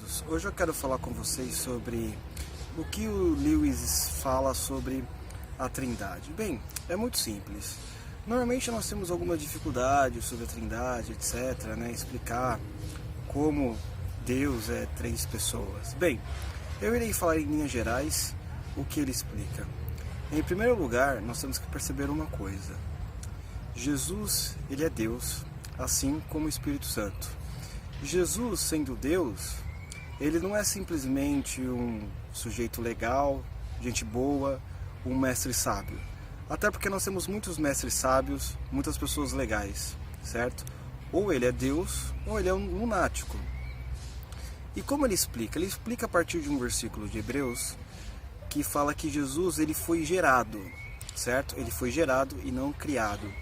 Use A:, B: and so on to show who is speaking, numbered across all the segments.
A: queridos, hoje eu quero falar com vocês sobre o que o Lewis fala sobre a Trindade. Bem, é muito simples. Normalmente nós temos algumas dificuldades sobre a Trindade, etc., explicar como Deus é três pessoas. Bem, eu irei falar em linhas gerais o que ele explica. Em primeiro lugar, nós temos que perceber uma coisa. Jesus, ele é Deus, assim como o Espírito Santo. Jesus, sendo Deus, ele não é simplesmente um sujeito legal, gente boa, um mestre sábio. Até porque nós temos muitos mestres sábios, muitas pessoas legais, certo? Ou ele é Deus, ou ele é um lunático. E como ele explica? Ele explica a partir de um versículo de Hebreus, que fala que Jesus ele foi gerado, certo? Ele foi gerado e não criado.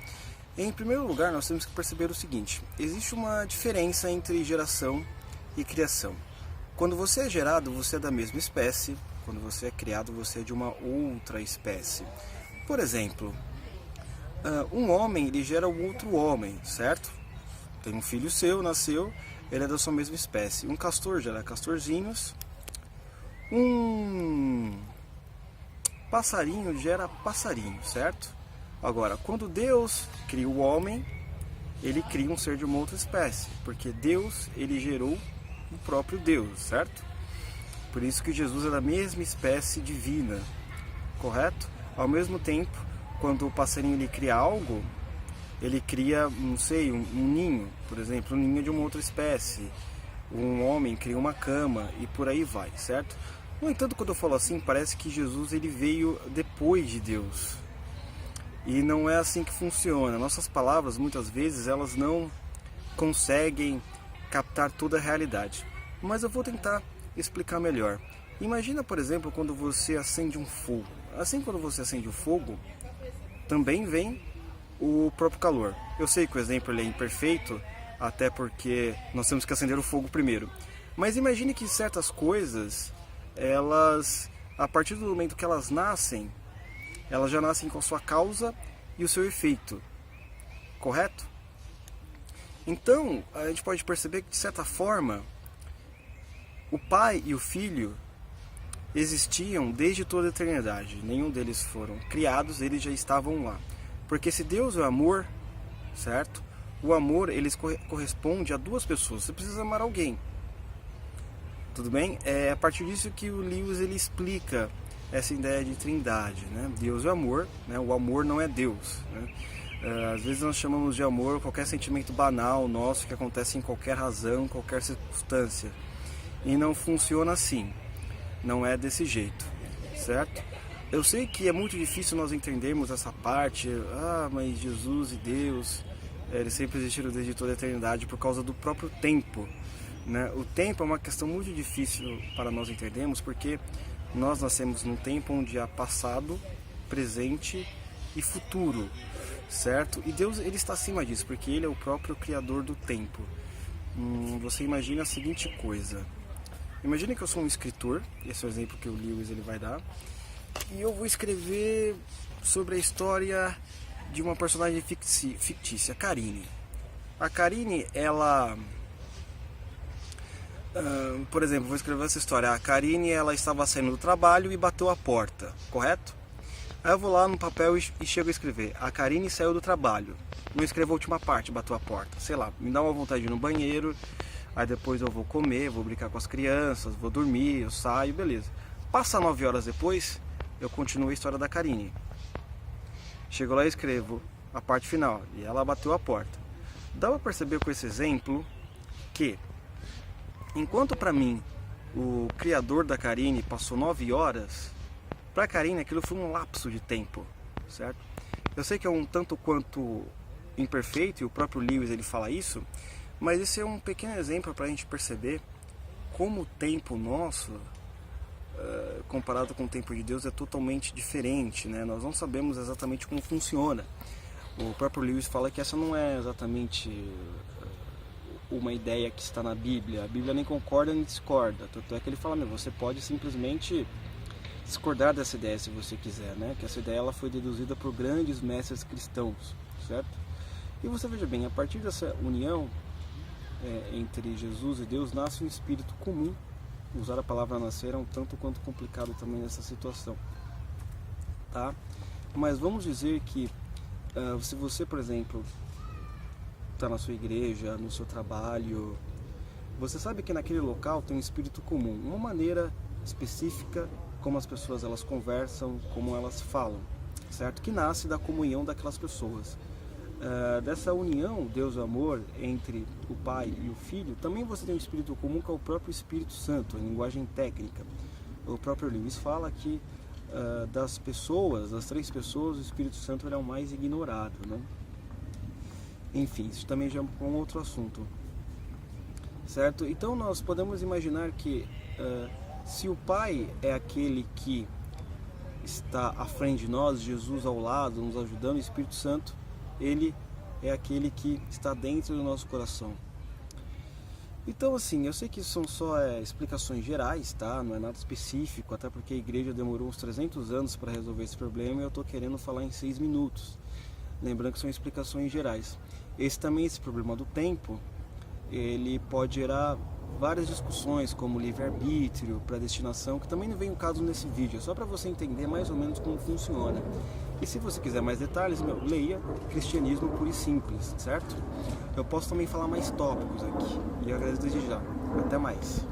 A: Em primeiro lugar, nós temos que perceber o seguinte: existe uma diferença entre geração e criação. Quando você é gerado, você é da mesma espécie. Quando você é criado, você é de uma outra espécie. Por exemplo, um homem ele gera um outro homem, certo? Tem um filho seu, nasceu, ele é da sua mesma espécie. Um castor gera castorzinhos. Um passarinho gera passarinho, certo? Agora, quando Deus cria o homem, ele cria um ser de uma outra espécie, porque Deus, ele gerou o próprio Deus, certo? Por isso que Jesus é da mesma espécie divina, correto? Ao mesmo tempo, quando o passarinho ele cria algo, ele cria, não sei, um ninho, por exemplo, um ninho de uma outra espécie. Um homem cria uma cama e por aí vai, certo? No entanto, quando eu falo assim, parece que Jesus ele veio depois de Deus. E não é assim que funciona. Nossas palavras, muitas vezes, elas não conseguem captar toda a realidade. Mas eu vou tentar explicar melhor. Imagina, por exemplo, quando você acende um fogo. Assim, quando você acende o fogo, também vem o próprio calor. Eu sei que o exemplo ele é imperfeito, até porque nós temos que acender o fogo primeiro. Mas imagine que certas coisas, elas, a partir do momento que elas nascem, elas já nascem com a sua causa e o seu efeito, correto? Então, a gente pode perceber que, de certa forma, o pai e o filho existiam desde toda a eternidade. Nenhum deles foram criados, eles já estavam lá. Porque se Deus é amor, certo? O amor, ele corresponde a duas pessoas. Você precisa amar alguém. Tudo bem? É a partir disso que o Lewis ele explica essa ideia de trindade, né? Deus é amor, né? O amor não é Deus, né? Às vezes nós chamamos de amor qualquer sentimento banal nosso que acontece em qualquer razão, qualquer circunstância. E não funciona assim, não é desse jeito, certo? Eu sei que é muito difícil nós entendermos essa parte, mas Jesus e Deus, eles sempre existiram desde toda a eternidade por causa do próprio tempo, né? O tempo é uma questão muito difícil para nós entendermos, porque nós nascemos num tempo onde há passado, presente e futuro, certo? E Deus ele está acima disso, porque Ele é o próprio Criador do tempo. Você imagina a seguinte coisa. Imagine que eu sou um escritor, esse é o exemplo que o Lewis ele vai dar, e eu vou escrever sobre a história de uma personagem fictícia, Karine. A Karine, ela... por exemplo, vou escrever essa história. A Karine, ela estava saindo do trabalho e bateu a porta, correto? Aí eu vou lá no papel e chego a escrever: a Karine saiu do trabalho. Não escrevo a última parte, bateu a porta. Sei lá, me dá uma vontade de ir no banheiro, aí depois eu vou comer, vou brincar com as crianças, vou dormir, eu saio, beleza. Passa 9 horas depois, eu continuo a história da Karine. Chego lá e escrevo a parte final, e ela bateu a porta. Dá pra perceber com esse exemplo que, enquanto para mim o criador da Karine passou 9 horas, para a Karine aquilo foi um lapso de tempo, certo? Eu sei que é um tanto quanto imperfeito, e o próprio Lewis ele fala isso, mas esse é um pequeno exemplo para a gente perceber como o tempo nosso, comparado com o tempo de Deus, é totalmente diferente, né? Nós não sabemos exatamente como funciona. O próprio Lewis fala que essa não é exatamente uma ideia que está na Bíblia. A Bíblia nem concorda nem discorda. Tanto é que ele fala, você pode simplesmente discordar dessa ideia se você quiser, né? Que essa ideia ela foi deduzida por grandes mestres cristãos, certo? E você veja bem, a partir dessa união entre Jesus e Deus nasce um espírito comum usar a palavra nascer é um tanto quanto complicado também nessa situação, tá? Mas vamos dizer que se você, por exemplo, está na sua igreja, no seu trabalho, você sabe que naquele local tem um espírito comum, uma maneira específica como as pessoas elas conversam, como elas falam, certo? Que nasce da comunhão daquelas pessoas. Dessa união, Deus e amor, entre o Pai e o Filho, também você tem um espírito comum que é o próprio Espírito Santo, em linguagem técnica. O próprio Lewis fala que das pessoas, das 3 pessoas, o Espírito Santo é o mais ignorado, né? Enfim, isso também já é um outro assunto, certo? Então nós podemos imaginar que se o Pai é aquele que está à frente de nós, Jesus ao lado, nos ajudando, o Espírito Santo, ele é aquele que está dentro do nosso coração. Então, assim, eu sei que são só explicações gerais, tá? Não é nada específico, até porque a igreja demorou uns 300 anos para resolver esse problema e eu estou querendo falar em 6 minutos. Lembrando que são explicações gerais. Esse problema do tempo, ele pode gerar várias discussões, como livre-arbítrio, predestinação, que também não vem o caso nesse vídeo, é só para você entender mais ou menos como funciona. E se você quiser mais detalhes, leia Cristianismo Puro e Simples, certo? Eu posso também falar mais tópicos aqui. E eu agradeço desde já. Até mais.